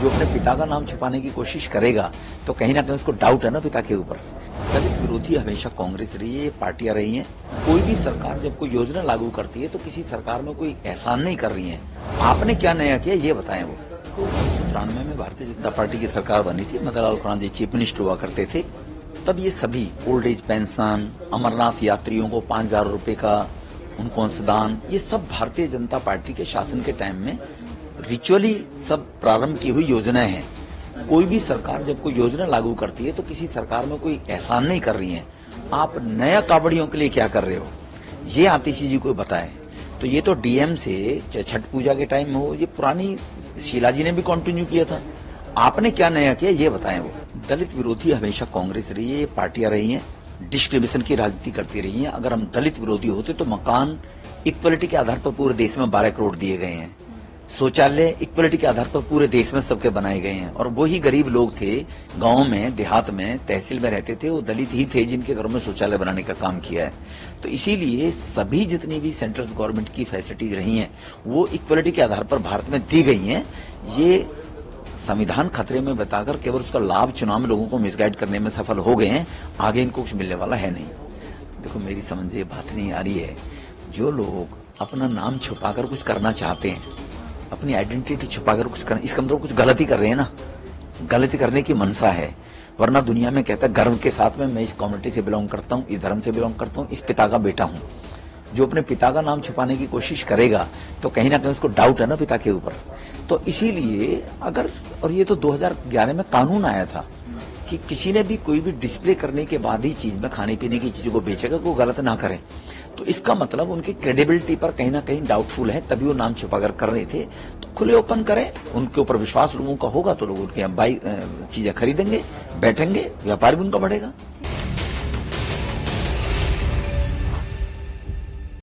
जो अपने पिता का नाम छुपाने की कोशिश करेगा तो कहीं ना कहीं उसको डाउट है ना पिता के ऊपर। दलित विरोधी हमेशा कांग्रेस रही है, पार्टियां रही हैं। कोई भी सरकार जब कोई योजना लागू करती है तो किसी सरकार में कोई एहसान नहीं कर रही है। आपने क्या नया किया ये बताएं। वो तो 1993 में भारतीय जनता पार्टी की सरकार बनी थी, मदनलाल खुराना जी चीफ मिनिस्टर हुआ करते थे। तब ये सभी ओल्ड एज पेंशन, अमरनाथ यात्रियों को 5,000 रुपए का उनको अंशदान, ये सब भारतीय जनता पार्टी के शासन के टाइम में रिचुअली सब प्रारंभ की हुई योजनाएं हैं। कोई भी सरकार जब कोई योजना लागू करती है तो किसी सरकार में कोई एहसान नहीं कर रही है। आप नया कावड़ियों के लिए क्या कर रहे हो ये आतिशी जी को बताएं। तो ये तो डीएम से छठ पूजा के टाइम में हो, ये पुरानी शीला जी ने भी कंटिन्यू किया था। आपने क्या नया किया ये बताएं। वो दलित विरोधी हमेशा कांग्रेस रही है, ये पार्टियां रही हैं, डिस्क्रिमिनेशन की राजनीति करती रही हैं। अगर हम दलित विरोधी होते तो मकान इक्वलिटी के आधार पर पूरे देश में 12 करोड़ दिए गए हैं, शौचालय इक्वलिटी के आधार पर पूरे देश में सबके बनाए गए हैं। और वही गरीब लोग थे, गांव में, देहात में, तहसील में रहते थे, वो दलित ही थे जिनके घरों में शौचालय बनाने का काम किया है। तो इसीलिए सभी जितनी भी सेंट्रल गवर्नमेंट की फैसिलिटीज रही हैं वो इक्वलिटी के आधार पर भारत में दी गई हैं। ये संविधान खतरे में बताकर केवल उसका लाभ चुनाव में लोगों को मिसगाइड करने में सफल हो गए हैं। आगे इनको कुछ मिलने वाला है नहीं। देखो मेरी समझ से ये बात नहीं आ रही है, जो लोग अपना नाम छुपाकर कुछ करना चाहते हैं, अपनी आइडेंटिटी छुपाकर कुछ करना, इसका मतलब कुछ गलती कर रहे हैं ना, गलती करने की मनसा है। वरना दुनिया में कहता है गर्व के साथ में मैं इस कम्युनिटी से बिलोंग करता हूँ, इस धर्म से बिलोंग करता हूँ, इस पिता का बेटा हूँ। जो अपने पिता का नाम छुपाने की कोशिश करेगा तो कहीं ना कहीं उसको डाउट है ना पिता के ऊपर। तो इसीलिए अगर, और ये तो 2011 में कानून आया था कि किसी ने भी कोई भी डिस्प्ले करने के बाद ही चीज में, खाने पीने की चीजों को बेचेगा, कोई गलत ना करे। तो इसका मतलब उनकी क्रेडिबिलिटी पर कहीं ना कहीं डाउटफुल है, तभी वो नाम छुपाकर कर रहे थे। तो खुले ओपन करें, उनके ऊपर विश्वास लोगों का होगा तो लोग उनके चीजें खरीदेंगे, बैठेंगे, व्यापार भी उनका बढ़ेगा।